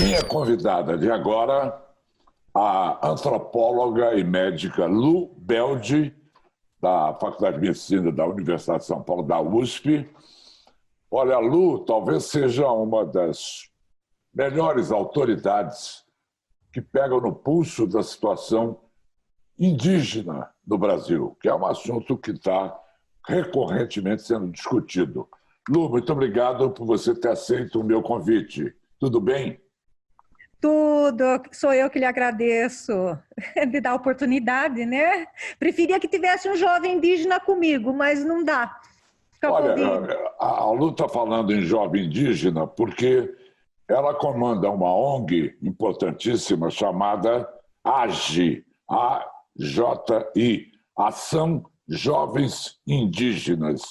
Minha convidada de agora, a antropóloga e médica Lu Beldi, da Faculdade de Medicina da Universidade de São Paulo, da USP. Olha, a Lu talvez seja uma das melhores autoridades que pegam no pulso da situação indígena no Brasil, que é um assunto que está recorrentemente sendo discutido. Lu, muito obrigado por você ter aceito o meu convite. Tudo bem? Tudo, sou eu que lhe agradeço de dar a oportunidade, né? Preferia que tivesse um jovem indígena comigo, mas não dá. Olha, a Lu está falando em jovem indígena porque ela comanda uma ONG importantíssima chamada AGI, AJI, Ação Jovens Indígenas.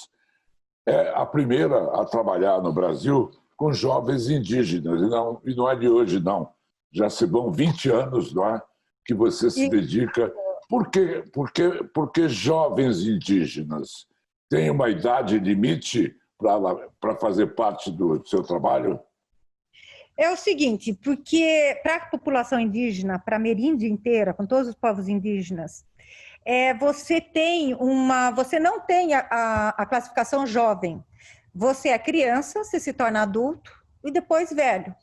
É a primeira a trabalhar no Brasil com jovens indígenas, e não é de hoje, não. Já se vão 20 anos, não é, que você se dedica. Por que jovens indígenas? Tem uma idade limite para fazer parte do seu trabalho? É o seguinte, porque para a população indígena, para a Ameríndia inteira, com todos os povos indígenas, você não tem a classificação jovem. Você é criança, você se torna adulto e depois velho.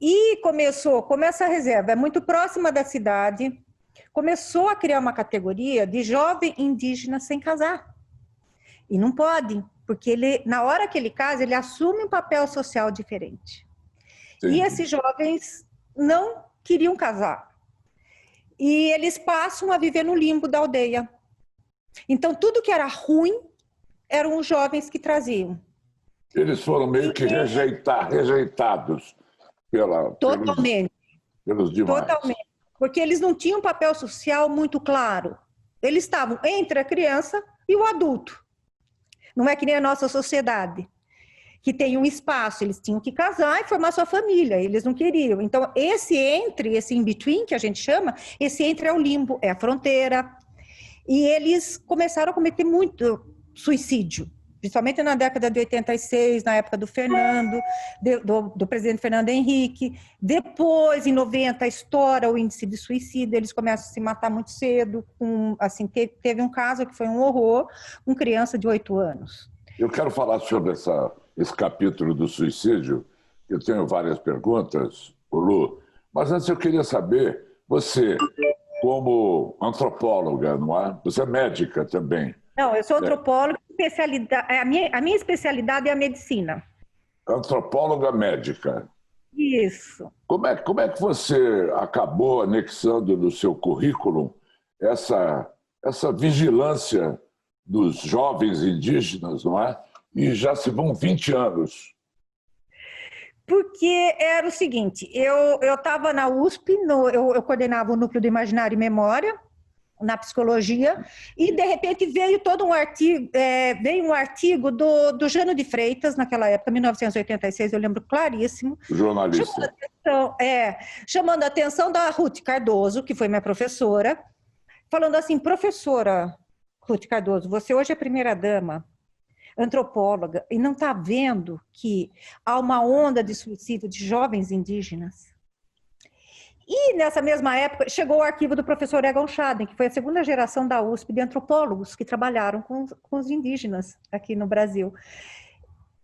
E como essa reserva é muito próxima da cidade, começou a criar uma categoria de jovem indígena sem casar. E não pode, porque na hora que ele casa, ele assume um papel social diferente. Sim. E esses jovens não queriam casar. E eles passam a viver no limbo da aldeia. Então, tudo que era ruim, eram os jovens que traziam. Eles foram meio que rejeitados pelos demais. Totalmente. Porque eles não tinham um papel social muito claro. Eles estavam entre a criança e o adulto. Não é que nem a nossa sociedade, que tem um espaço, eles tinham que casar e formar sua família, eles não queriam. Então, esse in-between, que a gente chama, esse entre é o limbo, é a fronteira. E eles começaram a cometer muito suicídio, principalmente na década de 86, na época do Fernando, do presidente Fernando Henrique. Depois, em 90, estoura o índice de suicídio, eles começam a se matar muito cedo. Teve um caso que foi um horror, com criança de 8 anos. Eu quero falar sobre esse capítulo do suicídio. Eu tenho várias perguntas, Lu, mas antes eu queria saber, você, como antropóloga, não é? Você é médica também. Não, eu sou antropóloga, a minha especialidade é a medicina. Antropóloga médica. Isso. Como é que você acabou anexando no seu currículo essa vigilância dos jovens indígenas, não é? E já se vão 20 anos. Porque era o seguinte, eu estava na USP, eu coordenava o Núcleo do Imaginário e Memória, na psicologia, e de repente veio um artigo do Jânio de Freitas, naquela época, 1986, eu lembro claríssimo. Jornalista. Chamando a atenção da Ruth Cardoso, que foi minha professora, falando assim, professora Ruth Cardoso, você hoje é primeira-dama, antropóloga, e não está vendo que há uma onda de suicídio de jovens indígenas? E nessa mesma época chegou o arquivo do professor Egon Schaden, que foi a segunda geração da USP de antropólogos que trabalharam com os indígenas aqui no Brasil.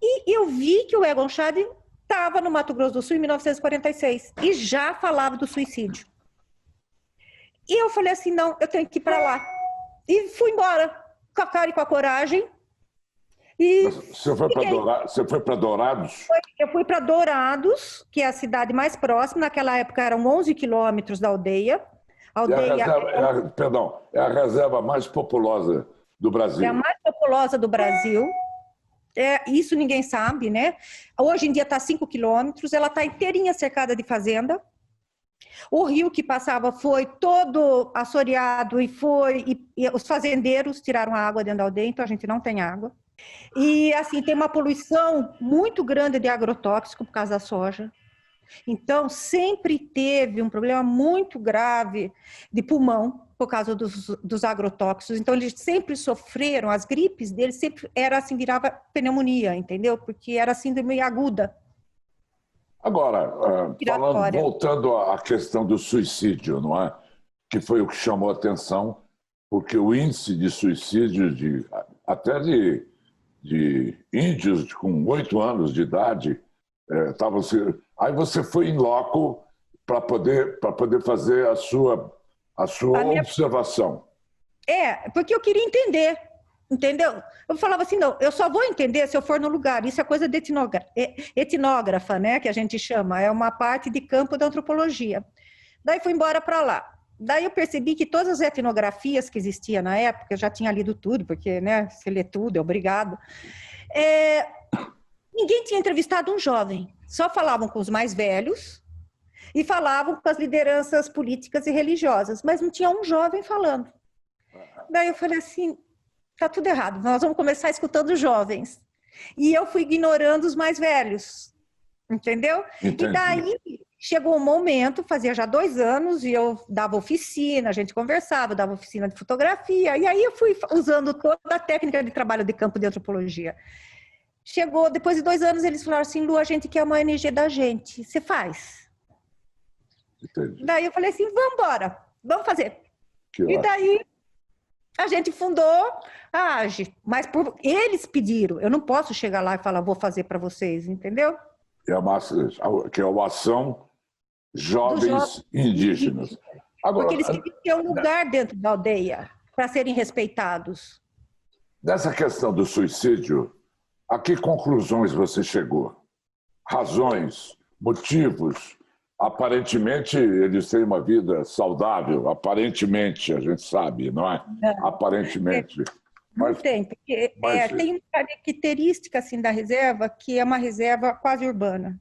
E eu vi que o Egon Schaden estava no Mato Grosso do Sul em 1946 e já falava do suicídio. E eu falei assim, não, eu tenho que ir para lá. E fui embora, com a cara e com a coragem. E você foi para Dourados? Eu fui para Dourados, que é a cidade mais próxima. Naquela época eram 11 quilômetros da aldeia. É a reserva mais populosa do Brasil. É a mais populosa do Brasil. Isso ninguém sabe, né? Hoje em dia está 5 quilômetros. Ela está inteirinha cercada de fazenda. O rio que passava foi todo assoreado e os fazendeiros tiraram a água dentro da aldeia, então a gente não tem água. E assim, tem uma poluição muito grande de agrotóxico por causa da soja. Então, sempre teve um problema muito grave de pulmão por causa dos agrotóxicos. Então, eles sempre sofreram, as gripes deles sempre era assim, virava pneumonia, entendeu? Porque era síndrome aguda. Agora, voltando à questão do suicídio, não é? Que foi o que chamou a atenção, porque o índice de suicídio até de índios com 8 anos de idade estava... Aí você foi em loco para poder fazer a sua observação. Porque eu queria entender, entendeu? Eu falava assim, não, eu só vou entender se eu for no lugar. Isso é coisa de etnógrafa, né, que a gente chama, é uma parte de campo da antropologia. Daí fui embora para lá. Daí eu percebi que todas as etnografias que existiam na época, eu já tinha lido tudo, porque, né, você lê tudo, é obrigado. Ninguém tinha entrevistado um jovem, só falavam com os mais velhos e falavam com as lideranças políticas e religiosas, mas não tinha um jovem falando. Daí eu falei assim, tá tudo errado, nós vamos começar escutando os jovens. E eu fui ignorando os mais velhos, entendeu? Entendi. E daí chegou um momento, fazia já 2 anos, e eu dava oficina, a gente conversava, dava oficina de fotografia, e aí eu fui usando toda a técnica de trabalho de campo de antropologia. Chegou, depois de 2 anos, eles falaram assim, Lu, a gente quer uma ONG da gente, você faz? Entendi. Daí eu falei assim, vamos embora, vamos fazer. E daí a gente fundou a AGE, mas eles pediram, eu não posso chegar lá e falar, vou fazer para vocês, entendeu? Que é uma ação jovens indígenas. Agora, porque eles queriam ter um lugar dentro da aldeia para serem respeitados. Nessa questão do suicídio, a que conclusões você chegou? Razões, motivos? Aparentemente, eles têm uma vida saudável. Aparentemente, a gente sabe, não é? Aparentemente. Não tem, porque tem uma característica assim, da reserva, que é uma reserva quase urbana.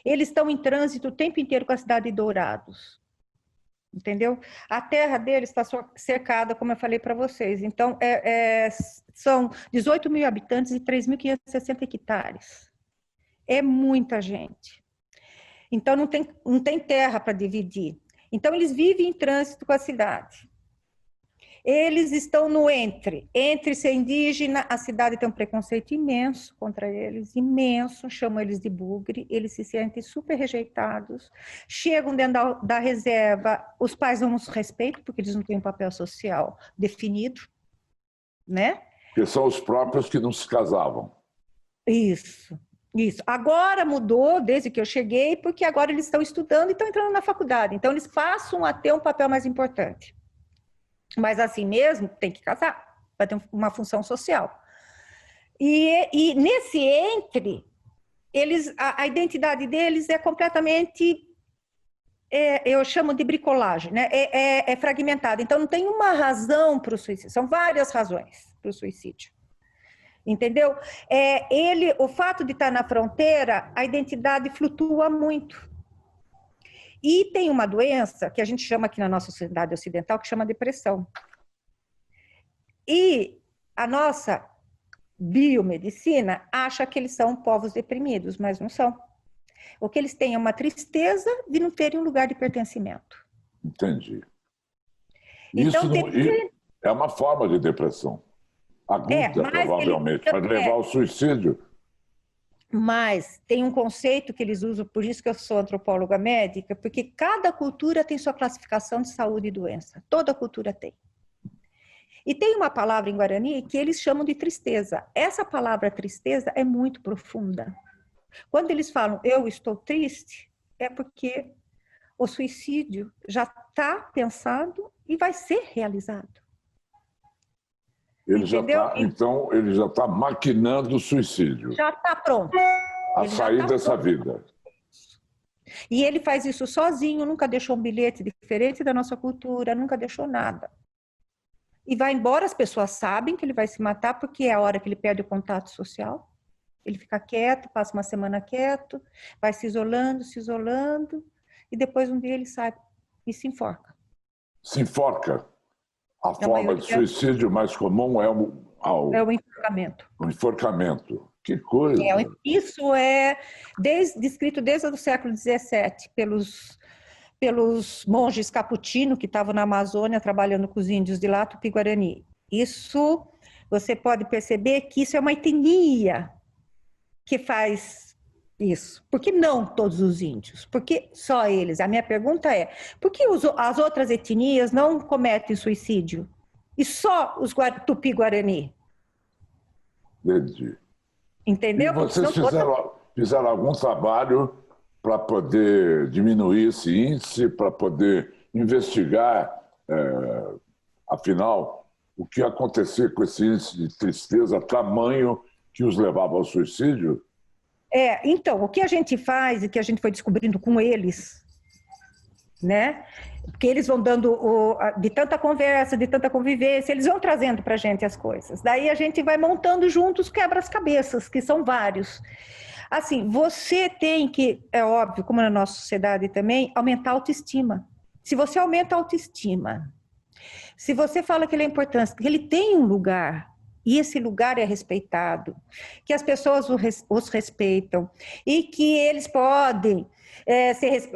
Eles estão em trânsito o tempo inteiro com a cidade de Dourados. Entendeu? A terra deles está cercada, como eu falei para vocês. Então, são 18 mil habitantes e 3.560 hectares. É muita gente. Então, não tem terra para dividir. Então, eles vivem em trânsito com a cidade. Eles estão no entre ser indígena, a cidade tem um preconceito imenso contra eles, imenso, chamam eles de bugre, eles se sentem super rejeitados, chegam dentro da reserva, os pais não os respeitam, porque eles não têm um papel social definido, né? Que são os próprios que não se casavam. Isso. Agora mudou desde que eu cheguei, porque agora eles estão estudando e estão entrando na faculdade, então eles passam a ter um papel mais importante. Mas assim mesmo, tem que casar, vai ter uma função social. E nesse entre, a identidade deles é completamente, eu chamo de bricolagem, né? É fragmentada. Então, não tem uma razão para o suicídio, são várias razões para o suicídio. Entendeu? O fato de estar na fronteira, a identidade flutua muito. E tem uma doença que a gente chama aqui na nossa sociedade ocidental, que chama depressão. E a nossa biomedicina acha que eles são povos deprimidos, mas não são. O que eles têm é uma tristeza de não terem um lugar de pertencimento. Entendi. Então, Isso é uma forma de depressão. Aguda, provavelmente, para levar ao suicídio. Mas tem um conceito que eles usam, por isso que eu sou antropóloga médica, porque cada cultura tem sua classificação de saúde e doença. Toda cultura tem. E tem uma palavra em Guarani que eles chamam de tristeza. Essa palavra tristeza é muito profunda. Quando eles falam eu estou triste, é porque o suicídio já está pensado e vai ser realizado. Então, ele já está maquinando o suicídio. Já está pronto. A sair dessa vida. E ele faz isso sozinho, nunca deixou um bilhete diferente da nossa cultura, nunca deixou nada. E vai embora, as pessoas sabem que ele vai se matar, porque é a hora que ele perde o contato social. Ele fica quieto, passa uma semana quieto, vai se isolando, e depois um dia ele sai e se enforca. Se enforca? A forma de suicídio mais comum é o enforcamento. O enforcamento. Que coisa! Isso é descrito desde o século XVII pelos monges caputinos que estavam na Amazônia trabalhando com os índios de lá, Tupi-Guarani. Isso, você pode perceber que isso é uma etnia que faz Isso. Por que não todos os índios? Por que só eles? A minha pergunta é, por que as outras etnias não cometem suicídio? E só os Tupi-Guarani? Entendi. E Entendeu? Porque vocês senão fizeram algum trabalho para poder diminuir esse índice, para poder investigar, afinal, o que acontecia com esse índice de tristeza, tamanho que os levava ao suicídio? Então, o que a gente faz e que a gente foi descobrindo com eles, né? Porque eles vão dando, de tanta conversa, de tanta convivência, eles vão trazendo para a gente as coisas. Daí a gente vai montando juntos quebra-cabeças, que são vários. Assim, você tem que, é óbvio, como na nossa sociedade também, aumentar a autoestima. Se você aumenta a autoestima, se você fala que ele é importante, que ele tem um lugar, e esse lugar é respeitado, que as pessoas os respeitam, e que eles podem ser...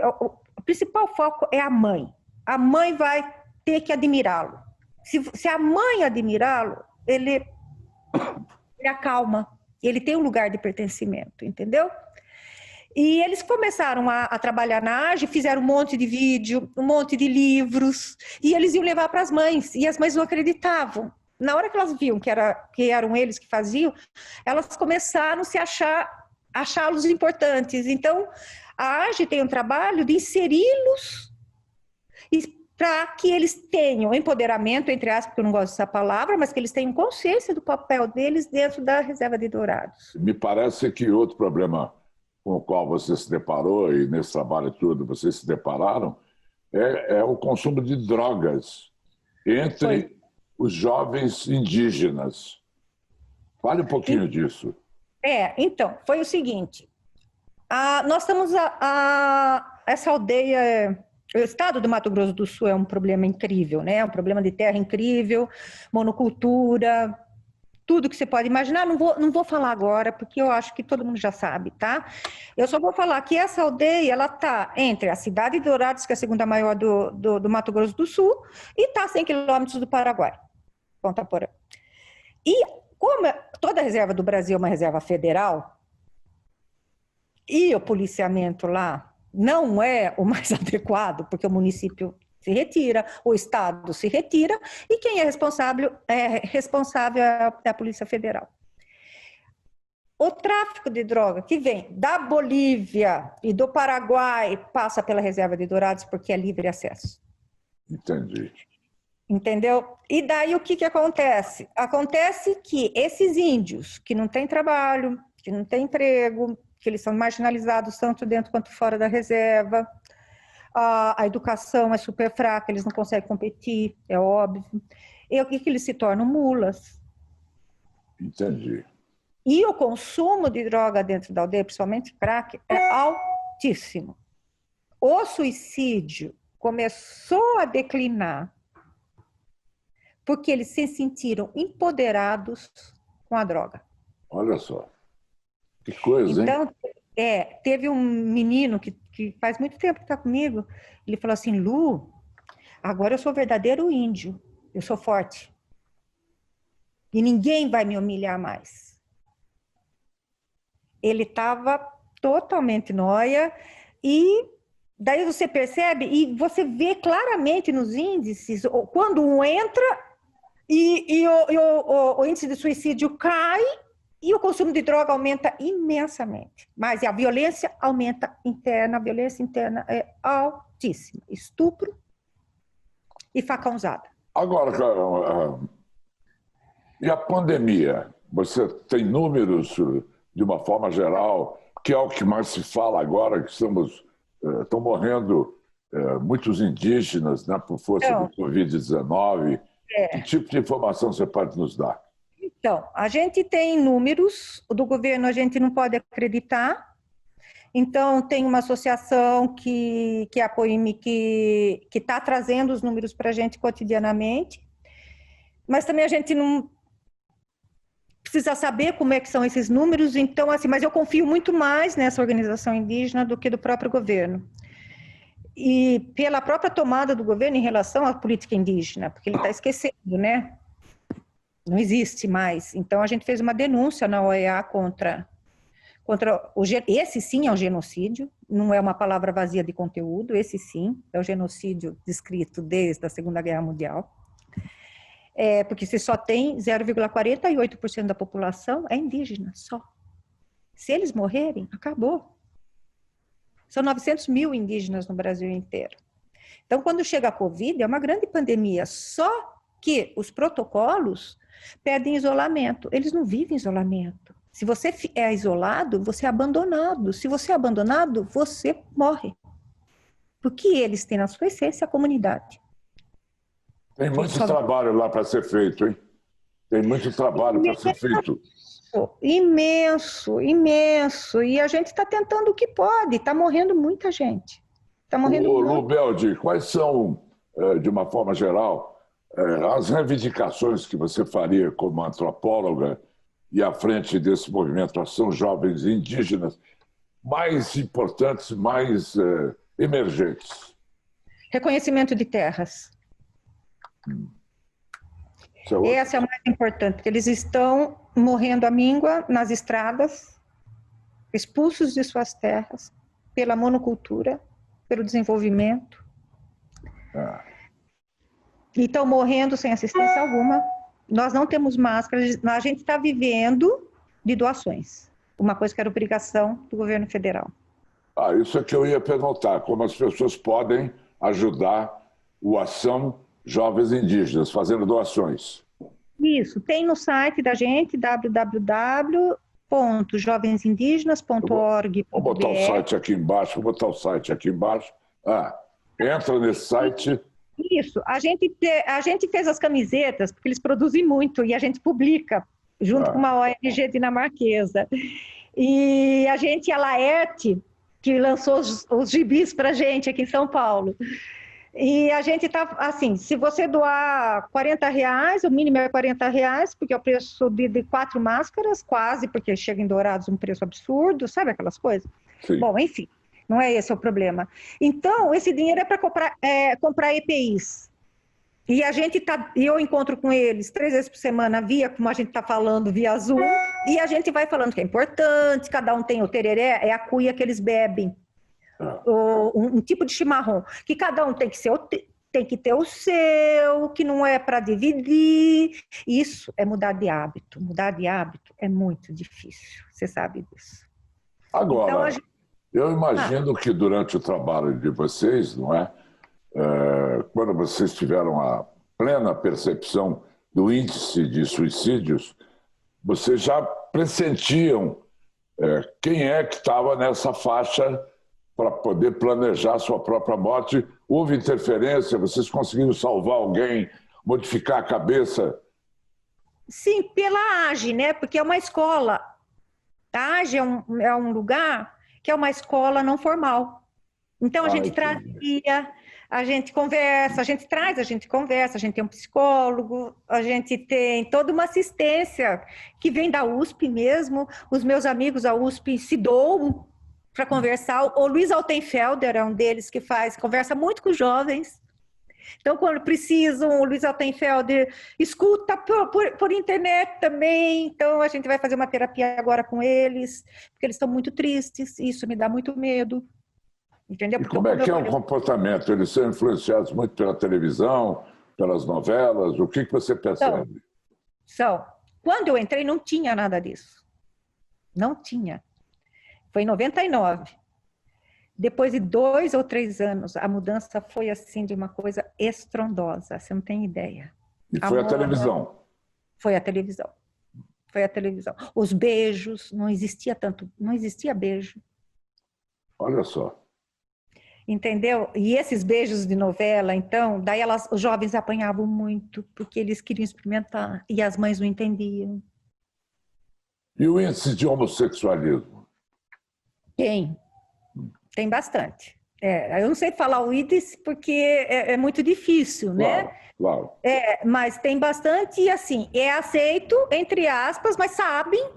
O principal foco é a mãe. A mãe vai ter que admirá-lo. Se a mãe admirá-lo, ele acalma, ele tem um lugar de pertencimento, entendeu? E eles começaram a trabalhar na AGE, fizeram um monte de vídeo, um monte de livros, e eles iam levar para as mães, e as mães não acreditavam. Na hora que elas viam que eram eles que faziam, elas começaram a se achá-los importantes. Então, a AGE tem um trabalho de inseri-los para que eles tenham empoderamento, entre aspas, porque eu não gosto dessa palavra, mas que eles tenham consciência do papel deles dentro da reserva de Dourados. Me parece que outro problema com o qual você se deparou, e nesse trabalho todo vocês se depararam, é o consumo de drogas entre os jovens indígenas. Fale um pouquinho disso. Então, foi o seguinte, nós estamos essa aldeia, o estado do Mato Grosso do Sul é um problema incrível, né? É um problema de terra incrível, monocultura, tudo que você pode imaginar. Não vou falar agora, porque eu acho que todo mundo já sabe, tá? Eu só vou falar que essa aldeia, ela está entre a cidade de Dourados, que é a segunda maior do Mato Grosso do Sul, e está a 100 quilômetros do Paraguai, Ponta Porã. E como toda a reserva do Brasil é uma reserva federal, e o policiamento lá não é o mais adequado, porque o município se retira, o Estado se retira, e quem é responsável é a Polícia Federal. O tráfico de droga que vem da Bolívia e do Paraguai passa pela reserva de Dourados porque é livre acesso. Entendi. Entendeu? E daí o que acontece? Acontece que esses índios que não têm trabalho, que não têm emprego, que eles são marginalizados tanto dentro quanto fora da reserva, a educação é super fraca, eles não conseguem competir, é óbvio. E o que eles se tornam? Mulas. Entendi. E o consumo de droga dentro da aldeia, principalmente crack, é altíssimo. O suicídio começou a declinar porque eles se sentiram empoderados com a droga. Olha só. Que coisa, hein? Então, teve um menino que faz muito tempo que está comigo, ele falou assim, Lu, agora eu sou verdadeiro índio, eu sou forte. E ninguém vai me humilhar mais. Ele estava totalmente nóia, e daí você percebe, e você vê claramente nos índices, quando um entra e o índice de suicídio cai, e o consumo de droga aumenta imensamente. Mas a violência aumenta interna, a violência interna é altíssima. Estupro e facão usado. Agora, e a pandemia? Você tem números, de uma forma geral, que é o que mais se fala agora, que estão morrendo muitos indígenas, né, por força do Covid-19. Que tipo de informação você pode nos dar? Então, a gente tem números, do governo a gente não pode acreditar. Então, tem uma associação que é a POIME, que está trazendo os números para a gente cotidianamente, mas também a gente não precisa saber como é que são esses números. Então, assim, mas eu confio muito mais nessa organização indígena do que do próprio governo. E pela própria tomada do governo em relação à política indígena, porque ele está esquecendo, né? Não existe mais. Então, a gente fez uma denúncia na OEA contra Esse sim é um genocídio, não é uma palavra vazia de conteúdo, esse sim é o genocídio descrito desde a Segunda Guerra Mundial. Porque se só tem 0,48% da população é indígena, só. Se eles morrerem, acabou. São 900 mil indígenas no Brasil inteiro. Então, quando chega a Covid, é uma grande pandemia, só que os protocolos pedem isolamento. Eles não vivem isolamento. Se você é isolado, você é abandonado. Se você é abandonado, você morre. Porque eles têm na sua essência a comunidade. Tem muito trabalho lá para ser feito, hein? Tem muito trabalho para ser feito. Imenso, imenso. E a gente está tentando o que pode. Está morrendo muita gente. Está morrendo Lu Beldi, quais são, de uma forma geral, as reivindicações que você faria como antropóloga e à frente desse movimento Ação Jovens Indígenas mais importantes, mais emergentes? Reconhecimento de terras. Essa é a mais importante, porque eles estão morrendo à míngua nas estradas, expulsos de suas terras, pela monocultura, pelo desenvolvimento. E estão morrendo sem assistência alguma. Nós não temos máscaras, a gente está vivendo de doações. Uma coisa que era obrigação do governo federal. Isso é que eu ia perguntar, como as pessoas podem ajudar o Ação Jovens Indígenas, fazendo doações. Isso, tem no site da gente, www.jovensindígenas.org.br. Vou botar o site aqui embaixo, entra nesse site. Isso, a gente fez as camisetas, porque eles produzem muito, e a gente publica, junto com uma ONG dinamarquesa. E a Laerte, que lançou os gibis para a gente aqui em São Paulo. E a gente está, assim, se você doar R$40, o mínimo é R$40, porque é o preço de 4 máscaras, quase, porque chega em Dourados um preço absurdo, sabe aquelas coisas? Sim. Bom, enfim, não é esse o problema. Então, esse dinheiro é para comprar EPIs. E eu encontro com eles 3 vezes por semana, como a gente está falando, via Zoom, e a gente vai falando que é importante, cada um tem o tereré, é a cuia que eles bebem. Um tipo de chimarrão, que cada um tem que ter o seu, que não é para dividir. Isso é mudar de hábito. Mudar de hábito é muito difícil, você sabe disso. Agora, então, eu imagino que durante o trabalho de vocês, não é? Quando vocês tiveram a plena percepção do índice de suicídios, vocês já pressentiam quem é que estava nessa faixa para poder planejar sua própria morte. Houve interferência? Vocês conseguiram salvar alguém, modificar a cabeça? Sim, pela AGE, né? Porque é uma escola. A AGE é um lugar que é uma escola não formal. Então, a gente trazia, a gente conversa, a gente conversa, a gente tem um psicólogo, a gente tem toda uma assistência que vem da USP mesmo. Os meus amigos da USP se doam para conversar. O Luiz Altenfelder é um deles que conversa muito com os jovens. Então, quando precisam, o Luiz Altenfelder escuta por internet também. Então, a gente vai fazer uma terapia agora com eles, porque eles estão muito tristes, e isso me dá muito medo. Entendeu? E como é que é o comportamento? Eles são influenciados muito pela televisão, pelas novelas? O que você percebe? Quando eu entrei, não tinha nada disso. Não tinha. Foi em 99. Depois de 2 ou 3 anos, a mudança foi assim de uma coisa estrondosa, você não tem ideia. E foi a televisão? Foi a televisão. Foi a televisão. Os beijos, não existia beijo. Olha só. Entendeu? E esses beijos de novela, então, daí os jovens apanhavam muito, porque eles queriam experimentar, e as mães não entendiam. E o índice de homossexualismo? Tem bastante. Eu não sei falar o índice porque é muito difícil, né? Claro. Mas tem bastante e, assim, é aceito, entre aspas, mas sabem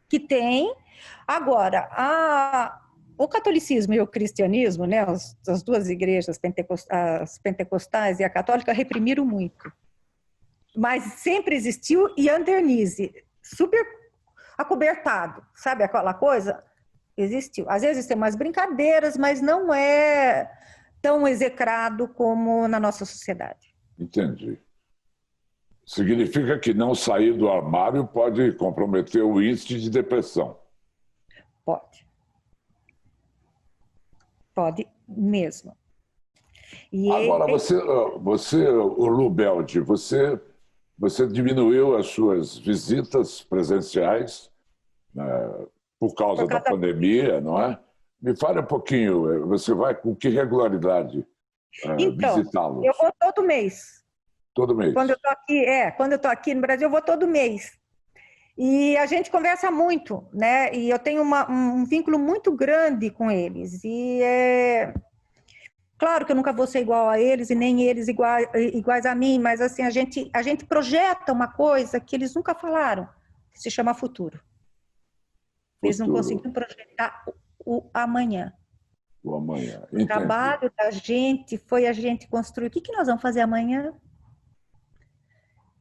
que tem. Agora, o catolicismo e o cristianismo, né, as duas igrejas, as pentecostais e a católica, reprimiram muito. Mas sempre existiu e Andernize, super acobertado, sabe aquela coisa? Existiu. Às vezes tem umas brincadeiras, mas não é tão execrado como na nossa sociedade. Entendi. Significa que não sair do armário pode comprometer o índice de depressão. Pode. Pode mesmo. E agora, o Lu Beldi, você diminuiu as suas visitas presenciais, né, por causa da pandemia, não é? Me fale um pouquinho, você vai com que regularidade visitá-los? Eu vou todo mês. Todo mês? Quando eu estou aqui no Brasil, eu vou todo mês. E a gente conversa muito, né? E eu tenho um vínculo muito grande com eles. E claro que eu nunca vou ser igual a eles e nem eles iguais a mim, mas assim, a gente projeta uma coisa que eles nunca falaram, que se chama futuro. Eles não conseguiram projetar o amanhã. O amanhã. O trabalho da gente foi a gente construir. O que nós vamos fazer amanhã?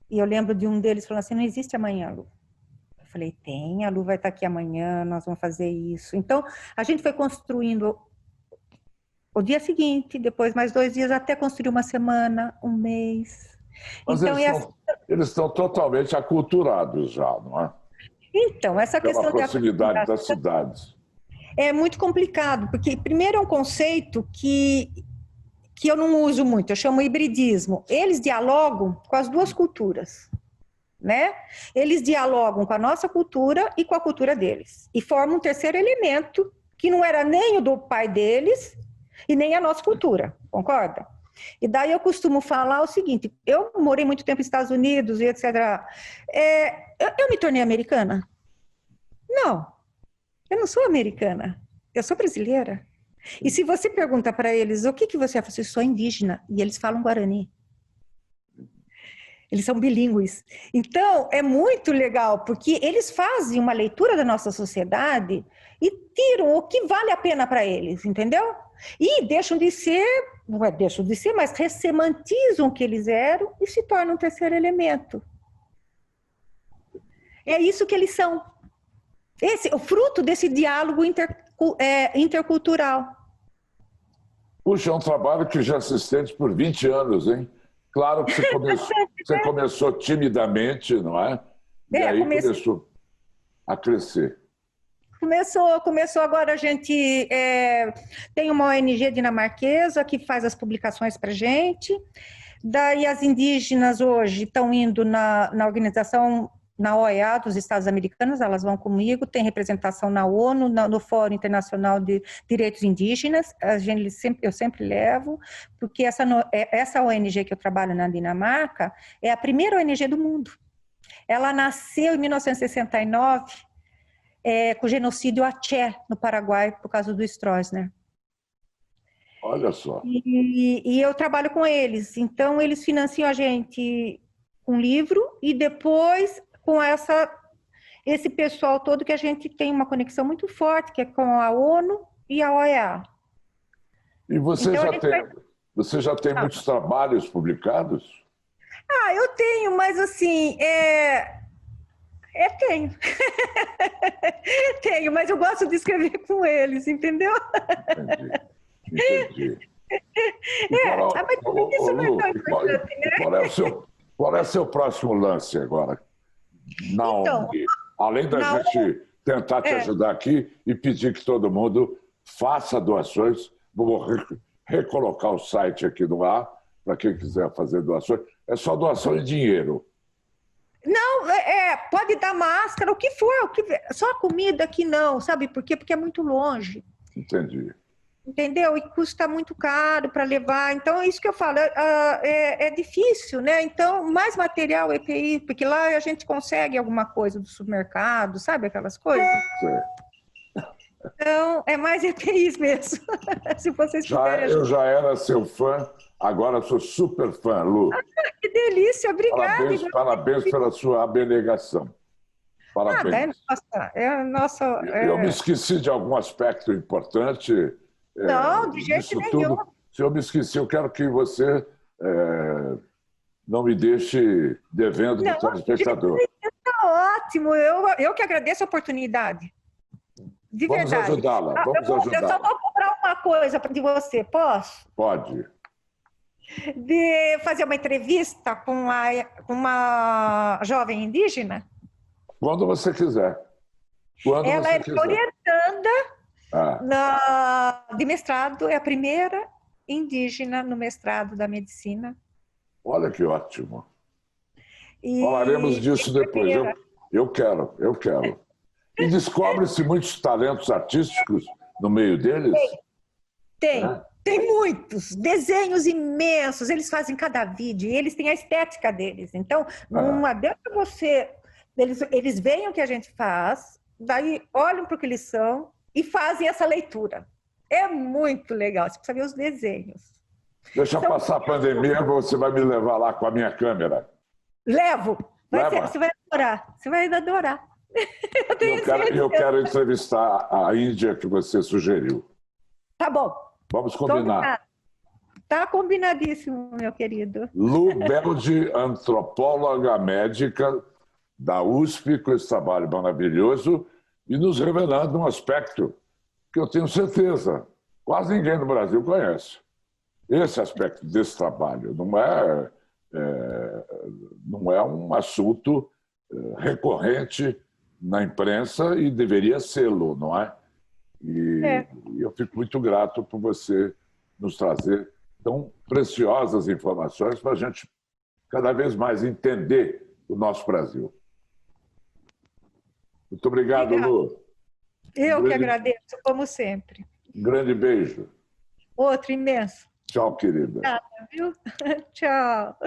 E eu lembro de um deles falando assim, não existe amanhã, Lu. Eu falei, tem, a Lu vai estar aqui amanhã, nós vamos fazer isso. Então, a gente foi construindo o dia seguinte, depois mais 2 dias, até construir uma semana, um mês. Mas então, eles estão totalmente aculturados já, não é? Então, essa Pela questão proximidade das cidades. É muito complicado, porque primeiro é um conceito que eu não uso muito, eu chamo hibridismo. Eles dialogam com as duas culturas, né? Eles dialogam com a nossa cultura e com a cultura deles. E formam um terceiro elemento, que não era nem o do pai deles e nem a nossa cultura, concorda? E daí eu costumo falar o seguinte, eu morei muito tempo nos Estados Unidos e etc. Eu me tornei americana? Não, eu não sou americana, eu sou brasileira. E se você pergunta para eles, o que você é? Eu sou indígena, e eles falam Guarani. Eles são bilíngues. Então, é muito legal, porque eles fazem uma leitura da nossa sociedade e tiram o que vale a pena para eles, entendeu? E deixam de ser, não é deixam de ser, mas ressemantizam o que eles eram e se tornam um terceiro elemento. É isso que eles são. O fruto desse diálogo intercultural. Puxa, é um trabalho que já se estende por 20 anos, hein? Claro que você começou timidamente, não é? E aí começou a crescer. Começou agora, a gente tem uma ONG dinamarquesa que faz as publicações para a gente. Daí as indígenas hoje estão indo na organização, na OEA dos Estados Americanos, elas vão comigo, tem representação na ONU, no Fórum Internacional de Direitos Indígenas, eu sempre levo, porque essa ONG que eu trabalho na Dinamarca é a primeira ONG do mundo. Ela nasceu em 1969, com o genocídio Aché, no Paraguai, por causa do Stroessner. Olha só. E eu trabalho com eles, então eles financiam a gente com livro e depois com esse pessoal todo que a gente tem uma conexão muito forte, que é com a ONU e a OEA. E você já tem muitos trabalhos publicados? Eu tenho, mas assim, tenho. Tenho, mas eu gosto de escrever com eles, entendeu? Entendi. Mas isso não é tão importante, né? Qual é o seu próximo lance agora? Então, além da gente tentar te ajudar aqui e pedir que todo mundo faça doações, vou recolocar o site aqui no ar, para quem quiser fazer doações. É só doação em dinheiro. Não, pode dar máscara, o que for, só a comida aqui não, sabe por quê? Porque é muito longe. Entendi. Entendeu? E custa muito caro para levar. Então, é isso que eu falo, é difícil, né? Então, mais material EPI, porque lá a gente consegue alguma coisa do supermercado, sabe aquelas coisas? Sim. Então, é mais EPIs mesmo, se vocês puderem. Eu já era seu fã, agora sou super fã, Lu. Que delícia, obrigada. Parabéns pela sua abnegação. Parabéns. Nossa, Eu me esqueci de algum aspecto importante. Não, de jeito nenhum. Tudo. Se eu me esqueci, eu quero que você não me deixe devendo no telespectador. Está ótimo, eu que agradeço a oportunidade. De Vamos verdade. ajudá-la, vamos Eu só ajudá-la. vou cobrar uma coisa de você, posso? Pode. De fazer uma entrevista com uma jovem indígena. Quando você quiser. Quando Ela você é quiser. orientanda Ah, de mestrado, é a primeira indígena no mestrado da medicina. olha que ótimo. E Falaremos disso depois. primeira. Eu quero. E descobre-se muitos talentos artísticos no meio deles? Tem, É? tem muitos, desenhos imensos, eles fazem cada vídeo, e eles têm a estética deles. Então, não adianta você... Eles veem o que a gente faz, daí olham para o que eles são e fazem essa leitura. É muito legal, você precisa ver os desenhos. Deixa passar a pandemia, você vai me levar lá com a minha câmera. Levo! Leva. Você vai adorar, você vai adorar. Eu quero entrevistar a Índia que você sugeriu. Tá bom. Vamos combinar. Tá combinadíssimo, meu querido. Lu Beldi, antropóloga médica da USP, com esse trabalho maravilhoso e nos revelando um aspecto que eu tenho certeza quase ninguém no Brasil conhece. Esse aspecto desse trabalho não é um assunto recorrente na imprensa e deveria sê-lo, não é? E eu fico muito grato por você nos trazer tão preciosas informações para a gente cada vez mais entender o nosso Brasil. Muito obrigado, Lu. Eu que agradeço, como sempre. Um grande beijo. Outro imenso. Tchau, querida. Obrigada, viu? Tchau.